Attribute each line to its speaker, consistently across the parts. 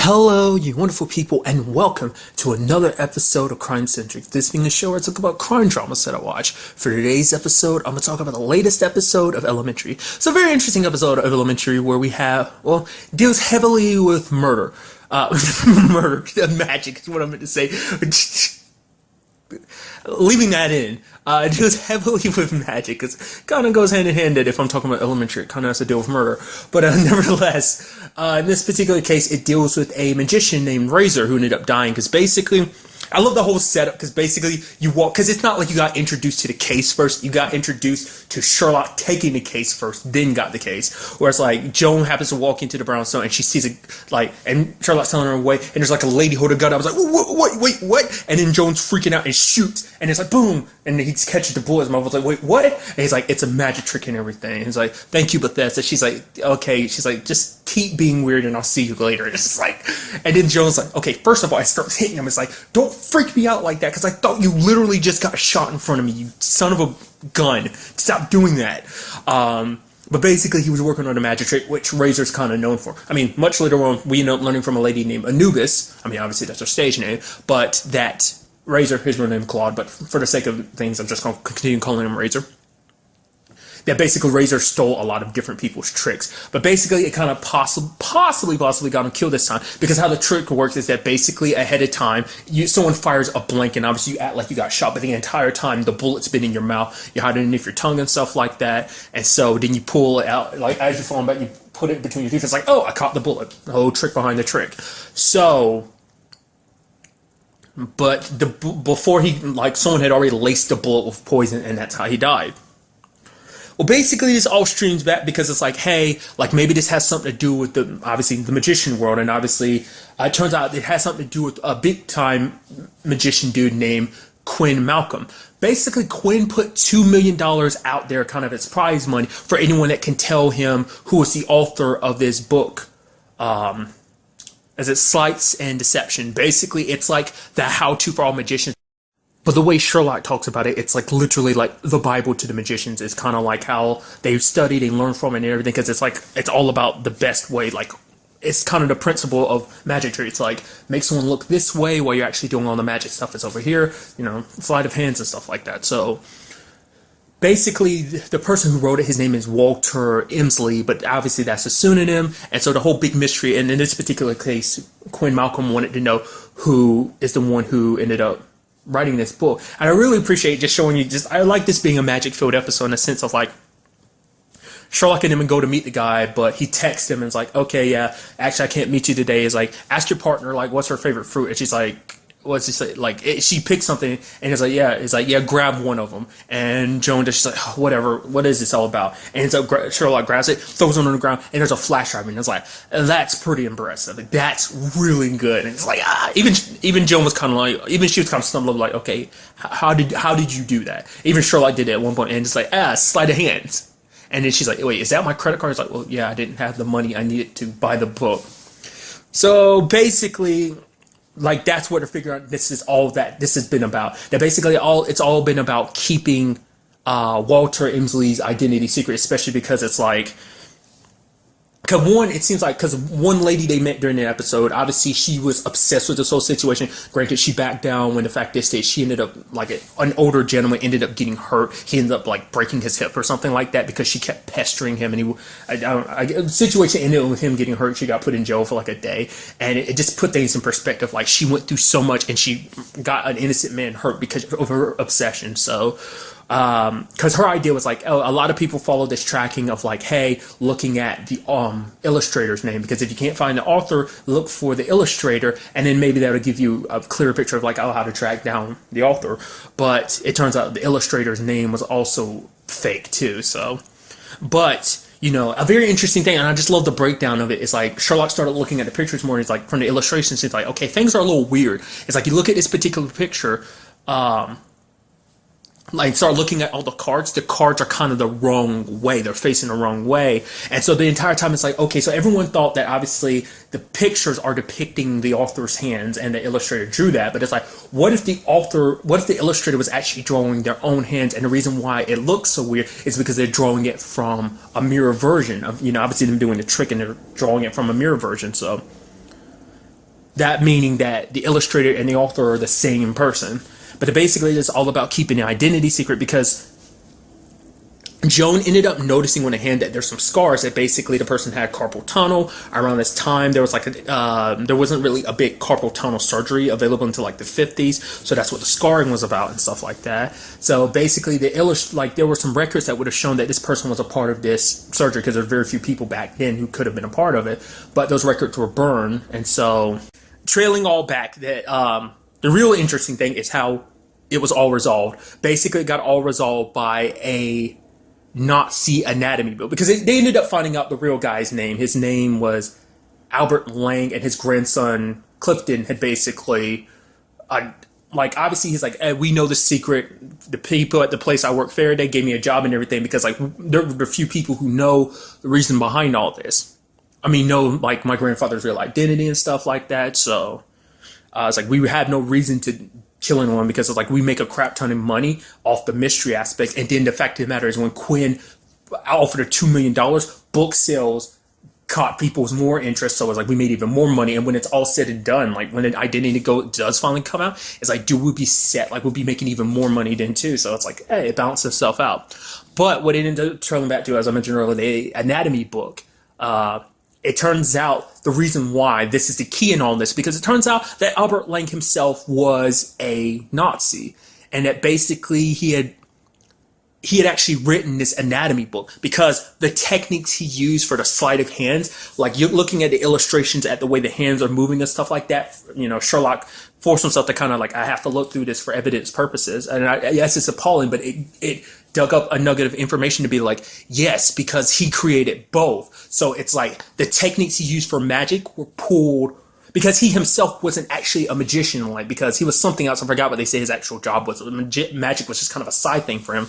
Speaker 1: Hello, you wonderful people, and welcome to another episode of Crime Centric. This being a show where I talk about crime dramas that I watch. For today's episode, I'm going to talk about the latest episode of Elementary. It's a very interesting episode of Elementary where we have, deals heavily with murder. Murder, magic is what I meant to say. Leaving that in, it deals heavily with magic, because it kind of goes hand in hand that if I'm talking about Elementary, it kind of has to deal with murder. But nevertheless, in this particular case, it deals with a magician named Razor who ended up dying, because basically, I love the whole setup, because basically, because it's not like you got introduced to the case first, you got introduced to Sherlock taking the case first, then got the case. Whereas, Joan happens to walk into the brownstone, and she sees and Sherlock's telling her away, and there's a lady holding a gun. I was like, what? And then Joan's freaking out and shoots, and it's boom, and he catches the bullets. I was like, wait, what? And he's like, it's a magic trick and everything. And he's like, thank you, Bethesda. She's like, okay. She's like, just keep being weird, and I'll see you later. And it's just and then Joan's like, okay, first of all, I start hitting him. It's like, don't freak me out like that, because I thought you literally just got shot in front of me, you son of a gun. Stop doing that. But basically, he was working on a magic trick, which Razor's kind of known for. I mean, much later on, we end up learning from a lady named Anubis. I mean, obviously, that's her stage name, but that Razor, his real name Claude, but for the sake of things, I'm just going to continue calling him Razor. That basically Razor stole a lot of different people's tricks. But basically, it kind of possibly got him killed this time. Because how the trick works is that basically, ahead of time, someone fires a blank, and obviously you act like you got shot, but the entire time, the bullet's been in your mouth. You're hiding underneath your tongue and stuff like that. And so then you pull it out, as you're falling back, you put it between your teeth. It's like, oh, I caught the bullet. The whole trick behind the trick. So, but before he, someone had already laced the bullet with poison, and that's how he died. Well, basically, this all streams back because it's hey, maybe this has something to do with obviously, the magician world, and obviously, it turns out it has something to do with a big-time magician dude named Quinn Malcolm. Basically, Quinn put $2 million out there, kind of as prize money, for anyone that can tell him who is the author of this book. As it's Sleights and Deception. Basically, it's the how-to for all magicians. But the way Sherlock talks about it, it's literally the Bible to the magicians. It's kind of how they study, they learn from it and everything, because it's all about the best way. It's kind of the principle of magic trick. It's make someone look this way while you're actually doing all the magic stuff. It's over here, sleight of hands and stuff like that. So basically, the person who wrote it, his name is Walter Emsley, but obviously that's a pseudonym. And so the whole big mystery, and in this particular case, Quinn Malcolm wanted to know who is the one who ended up writing this book. And I really appreciate just showing you, I like this being a magic-filled episode in the sense of Sherlock and him go to meet the guy, but he texts him and is okay, yeah, actually I can't meet you today. Is ask your partner, what's her favorite fruit? And she's what's he say? She picks something, and it's yeah, grab one of them. And Joan she's oh, whatever, what is this all about? And so Sherlock grabs it, throws it on the ground, and there's a flash drive, and it's that's pretty impressive. That's really good. And it's even Joan was kind of even she was kind of stumbling, okay, how did you do that? Even Sherlock did it at one point, and it's sleight of hands. And then she's wait, is that my credit card? It's well, yeah, I didn't have the money I needed to buy the book. So basically, that's what they're figuring out. This is all that this has been about. That basically it's all been about keeping Walter Emsley's identity secret, especially because it's because one lady they met during the episode, obviously she was obsessed with this whole situation. Granted, she backed down when the fact is that she ended up, an older gentleman ended up getting hurt. He ended up, breaking his hip or something like that because she kept pestering him. And the situation ended with him getting hurt. She got put in jail for, a day. And it just put things in perspective. She went through so much and she got an innocent man hurt because of her obsession. So, because her idea was a lot of people follow this tracking of hey, looking at the illustrator's name, because if you can't find the author, look for the illustrator, and then maybe that'll give you a clearer picture of how to track down the author. But it turns out the illustrator's name was also fake too. So, but a very interesting thing, and I just love the breakdown of it, is Sherlock started looking at the pictures more, and it's from the illustrations, it's okay, things are a little weird. It's you look at this particular picture, start looking at all the cards are kind of the wrong way. They're facing the wrong way. And so the entire time it's okay, so everyone thought that obviously the pictures are depicting the author's hands and the illustrator drew that. But it's what if the illustrator was actually drawing their own hands? And the reason why it looks so weird is because they're drawing it from a mirror version of, obviously them doing the trick and they're drawing it from a mirror version. So That meaning that the illustrator and the author are the same person. But basically, it's all about keeping the identity secret because Joan ended up noticing on the hand that there's some scars that basically the person had carpal tunnel. Around this time, there was there wasn't really a big carpal tunnel surgery available until like the 50s, so that's what the scarring was about and stuff like that. So basically, there were some records that would have shown that this person was a part of this surgery because there's very few people back then who could have been a part of it, but those records were burned. And so, trailing all back, that the real interesting thing is how it was all resolved. Basically, it got all resolved by a Nazi anatomy book because they ended up finding out the real guy's name. His name was Albert Lang, and his grandson Clifton had basically, obviously he's like, we know the secret. The people at the place I work, Faraday, gave me a job and everything because there were a few people who know the reason behind all this. I mean, know like my grandfather's real identity and stuff like that. So it's like we have no reason to kill anyone because it's like we make a crap ton of money off the mystery aspect. And then the fact of the matter is when Quinn offered her $2 million, book sales caught people's more interest. So it's like we made even more money. And when it's all said and done, like when the identity does finally come out, it's like, dude, we'll be set. Like we'll be making even more money then too. So it's like, hey, it balances itself out. But what it ended up turning back to, as I mentioned earlier, the anatomy book, it turns out the reason why this is the key in all this, because it turns out that Albert Lang himself was a Nazi, and that basically he had actually written this anatomy book because the techniques he used for the sleight of hands, like you're looking at the illustrations at the way the hands are moving and stuff like that, Sherlock forced himself to kind of like, I have to look through this for evidence purposes. And yes, it's appalling, but it dug up a nugget of information to be like, yes, because he created both. So it's like the techniques he used for magic were pulled because he himself wasn't actually a magician, like because he was something else. I forgot what they say his actual job was. Magic was just kind of a side thing for him.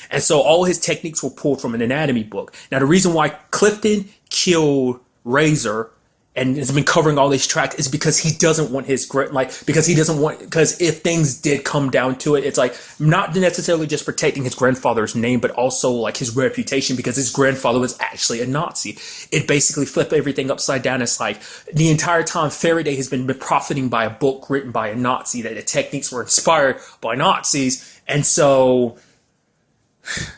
Speaker 1: And so all his techniques were pulled from an anatomy book. Now, the reason why Clifton killed Razor and has been covering all these tracks is because he doesn't want because if things did come down to it, it's like not necessarily just protecting his grandfather's name, but also like his reputation, because his grandfather was actually a Nazi. It basically flipped everything upside down. It's like the entire time Faraday has been profiting by a book written by a Nazi, that the techniques were inspired by Nazis. And so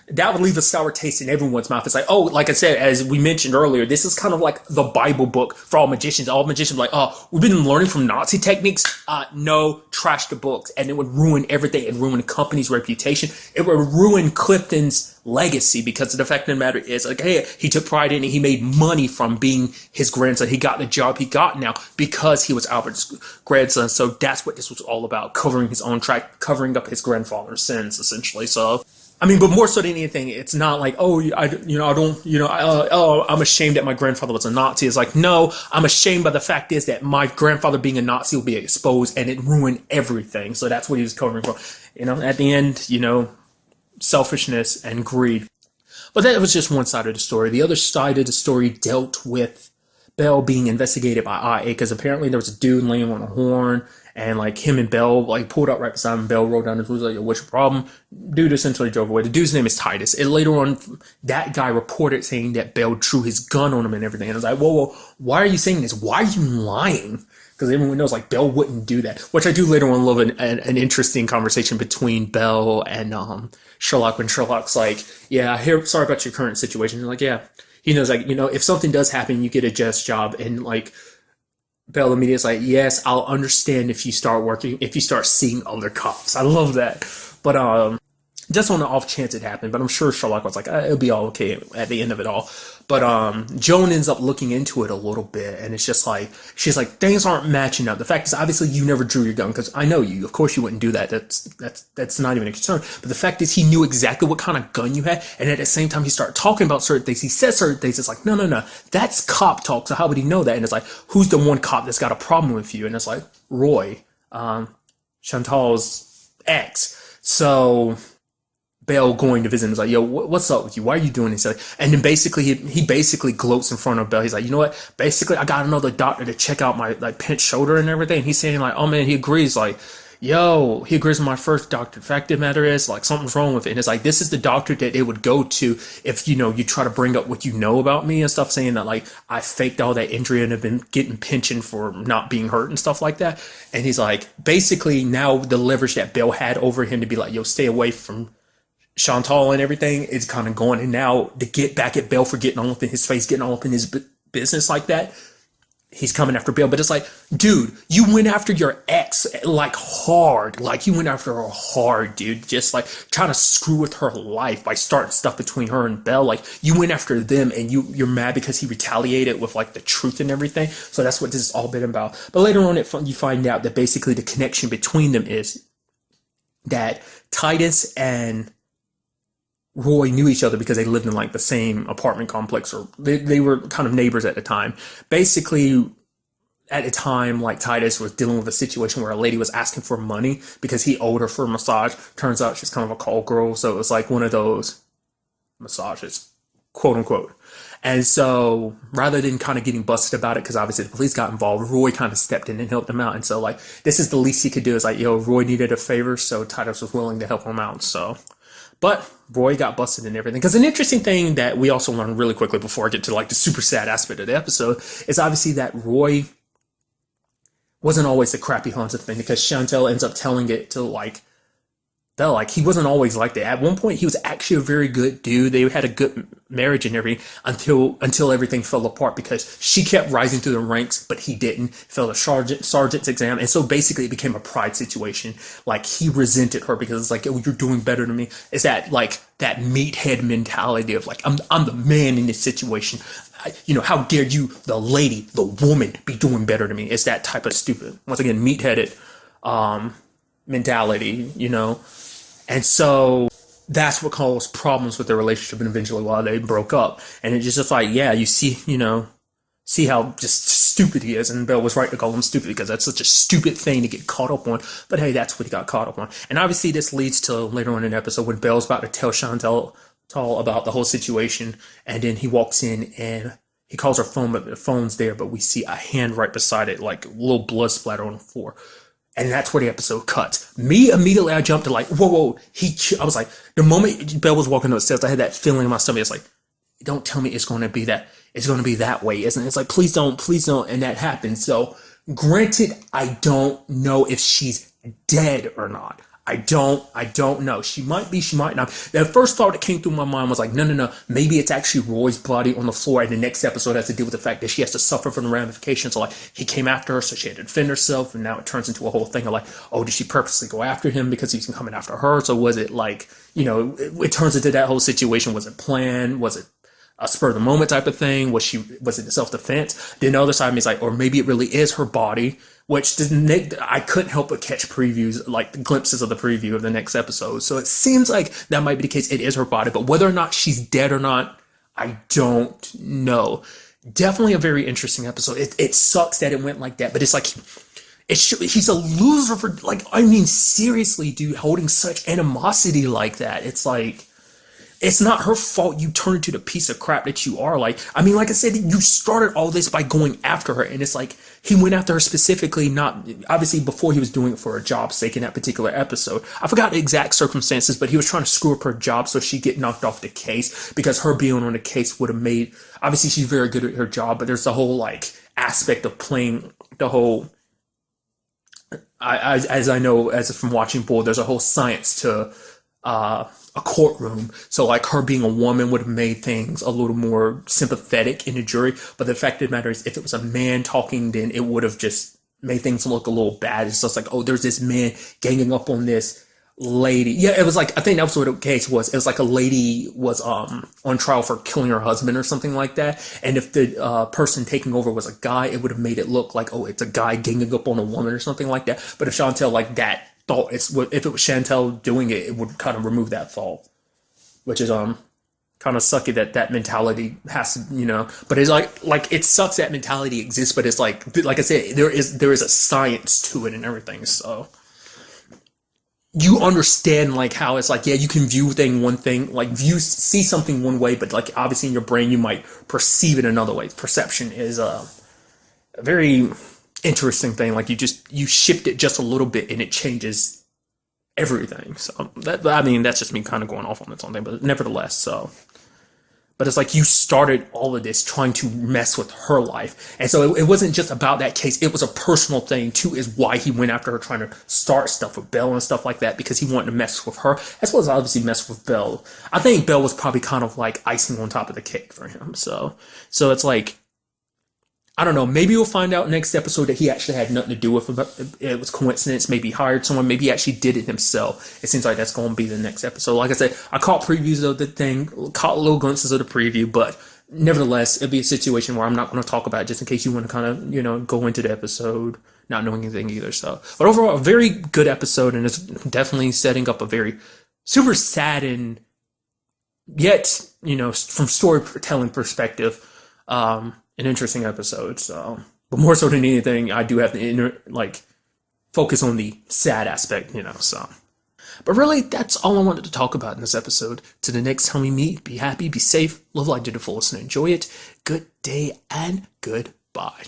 Speaker 1: that would leave a sour taste in everyone's mouth. It's like, oh, like I said, as we mentioned earlier, this is kind of like the Bible book for all magicians. All magicians are like, oh, we've been learning from Nazi techniques. No, trash the books. And it would ruin everything. It would ruin the company's reputation. It would ruin Clifton's legacy, because the fact of the matter is, like, hey, he took pride in it. He made money from being his grandson. He got the job he got now because he was Albert's grandson. So that's what this was all about, covering his own track, covering up his grandfather's sins, essentially. So I mean, but more so than anything, it's not like, oh, I'm ashamed that my grandfather was a Nazi. It's like, no, I'm ashamed by the fact is that my grandfather being a Nazi will be exposed, and it ruined everything. So that's what he was covering for. At the end, selfishness and greed. But that was just one side of the story. The other side of the story dealt with Bell being investigated by IA, because apparently there was a dude laying on a horn, and like him and Bell like pulled up right beside him. Bell rolled down his window, like, what's your problem? Dude essentially drove away. The dude's name is Titus. And later on, that guy reported saying that Bell drew his gun on him and everything. And I was like, whoa, why are you saying this? Why are you lying? Because everyone knows like Bell wouldn't do that. Which I do later on love an interesting conversation between Bell and Sherlock, when Sherlock's like, yeah, sorry about your current situation. And like, yeah. He knows, like, if something does happen, you get a just job. And like Bell immediately is like, yes, I'll understand if you start seeing other cops. I love that. But just on the off chance it happened. But I'm sure Sherlock was like, it'll be all okay at the end of it all. But Joan ends up looking into it a little bit, and it's just like, she's like, things aren't matching up. The fact is, obviously, you never drew your gun, because I know you. Of course you wouldn't do that. That's not even a concern. But the fact is, he knew exactly what kind of gun you had, and at the same time, he started talking about certain things. He said certain things. It's like, no, that's cop talk. So how would he know that? And it's like, who's the one cop that's got a problem with you? And it's like, Roy, Chantal's ex. So Bell going to visit him is like, yo, what's up with you? Why are you doing this? And then basically he basically gloats in front of Bell. He's like, you know what? Basically, I got another doctor to check out my like pinched shoulder and everything. And he's saying like, oh man, he agrees. Like, yo, he agrees with my first doctor. The fact of the matter is, like, something's wrong with it. And it's like, this is the doctor that they would go to if, you try to bring up what you know about me and stuff, saying that, like, I faked all that injury and have been getting pension for not being hurt and stuff like that. And he's like, basically, now the leverage that Bill had over him to be like, yo, stay away from Chantal and everything is kind of gone. And now to get back at Bill for getting all up in his face, getting all up in his business like that, he's coming after Bill. But it's like, dude, you went after your ex like hard. Like, you went after her hard, dude. Just like trying to screw with her life by starting stuff between her and Bill. Like, you went after them, and you're mad because he retaliated with like the truth and everything. So that's what this has all been about. But later on, you find out that basically the connection between them is that Titus and Roy knew each other because they lived in like the same apartment complex, or they were kind of neighbors at the time. Basically, at the time, like, Titus was dealing with a situation where a lady was asking for money because he owed her for a massage. Turns out she's kind of a call girl, so it was like one of those massages, quote unquote. And so rather than kind of getting busted about it, because obviously the police got involved, Roy kind of stepped in and helped him out. And so, like, this is the least he could do. Is like, yo, Roy needed a favor, so Titus was willing to help him out. So, but Roy got busted and everything. Because an interesting thing that we also learned really quickly before I get to like the super sad aspect of the episode is obviously that Roy wasn't always the crappy haunted thing, because Chantel ends up telling it to like Bella. Like, he wasn't always like that. At one point, he was actually a very good dude. They had a good marriage and everything until everything fell apart, because she kept rising through the ranks, but he didn't. Failed a sergeant's exam, and so basically it became a pride situation. Like, he resented her because it's like, oh, you're doing better than me. It's that like that meathead mentality of like, I'm the man in this situation. How dare you, the lady, the woman, be doing better than me? It's that type of stupid, once again, meatheaded mentality, And so that's what caused problems with their relationship, and eventually why they broke up. And it's just like, yeah, you see how just stupid he is. And Bill was right to call him stupid, because that's such a stupid thing to get caught up on. But hey, that's what he got caught up on. And obviously this leads to later on in the episode when Bill's about to tell Chantal about the whole situation. And then he walks in and he calls her phone, but the phone's there, but we see a hand right beside it, like a little blood splatter on the floor. And that's where the episode cuts. Immediately, I jumped to like, whoa. I was like, the moment Belle was walking upstairs, I had that feeling in my stomach. It's like, don't tell me it's going to be that. It's going to be that way, isn't it? It's like, please don't. And that happened. So granted, I don't know if she's dead or not. I don't know. She might be, she might not. The first thought that came through my mind was like, no. Maybe it's actually Roy's body on the floor, and the next episode has to deal with the fact that she has to suffer from the ramifications. So like, he came after her, so she had to defend herself, and now it turns into a whole thing of like, oh, did she purposely go after him because he's coming after her? So was it like, it turns into that whole situation. Was it planned? Was it a spur of the moment type of thing? Was it self-defense? Then the other side of me is like, or maybe it really is her body, which I couldn't help but catch previews, like glimpses of the preview of the next episode. So it seems like that might be the case. It is her body, but whether or not she's dead or not, I don't know. Definitely a very interesting episode. It sucks that it went like that, but it's like, he's a loser for, like, I mean, seriously, dude, holding such animosity like that. It's like, it's not her fault you turned into the piece of crap that you are. Like, I mean, like I said, you started all this by going after her. And it's like, he went after her specifically, not, obviously before he was doing it for a job's sake in that particular episode. I forgot the exact circumstances, but he was trying to screw up her job so she'd get knocked off the case, because her being on the case would have made, obviously she's very good at her job, but there's the whole like aspect of playing the whole, as I know, as from watching Bull, there's a whole science to, a courtroom. So like, her being a woman would have made things a little more sympathetic in the jury. But the fact of the matter is, if it was a man talking, then it would have just made things look a little bad. It's just like, oh, there's this man ganging up on this lady. Yeah, it was like, I think that was what the case was. It was like a lady was on trial for killing her husband or something like that. And if the person taking over was a guy, it would have made it look like, oh, it's a guy ganging up on a woman or something like that. But if Chantel like that, if it was Chantel doing it, it would kind of remove that thought, which is kind of sucky that mentality has to, but it's like it sucks that mentality exists, but it's like I said, there is a science to it and everything. So you understand like how it's like, yeah, you can view one thing, like see something one way, but like obviously in your brain you might perceive it another way. Perception is a very interesting thing. Like you shift it just a little bit and it changes everything. So that, I mean, that's just me kind of going off on its own thing, but nevertheless, so. But it's like you started all of this trying to mess with her life. And so it wasn't just about that case. It was a personal thing too, is why he went after her, trying to start stuff with Belle and stuff like that, because he wanted to mess with her, as well as obviously mess with Belle. I think Belle was probably kind of like icing on top of the cake for him. So it's like, I don't know, maybe we'll find out next episode that he actually had nothing to do with it. It was coincidence. Maybe he hired someone. Maybe he actually did it himself. It seems like that's going to be the next episode. Like I said, I caught previews of the thing, caught little glimpses of the preview, but nevertheless, it'll be a situation where I'm not going to talk about it, just in case you want to kind of, go into the episode not knowing anything either. So, but overall, a very good episode, and it's definitely setting up a very super sad and yet, from storytelling perspective, an interesting episode. So, but more so than anything, I do have to focus on the sad aspect, so. But really, that's all I wanted to talk about in this episode. To the next time we meet, be happy, be safe, live life to the fullest, and enjoy it. Good day and goodbye.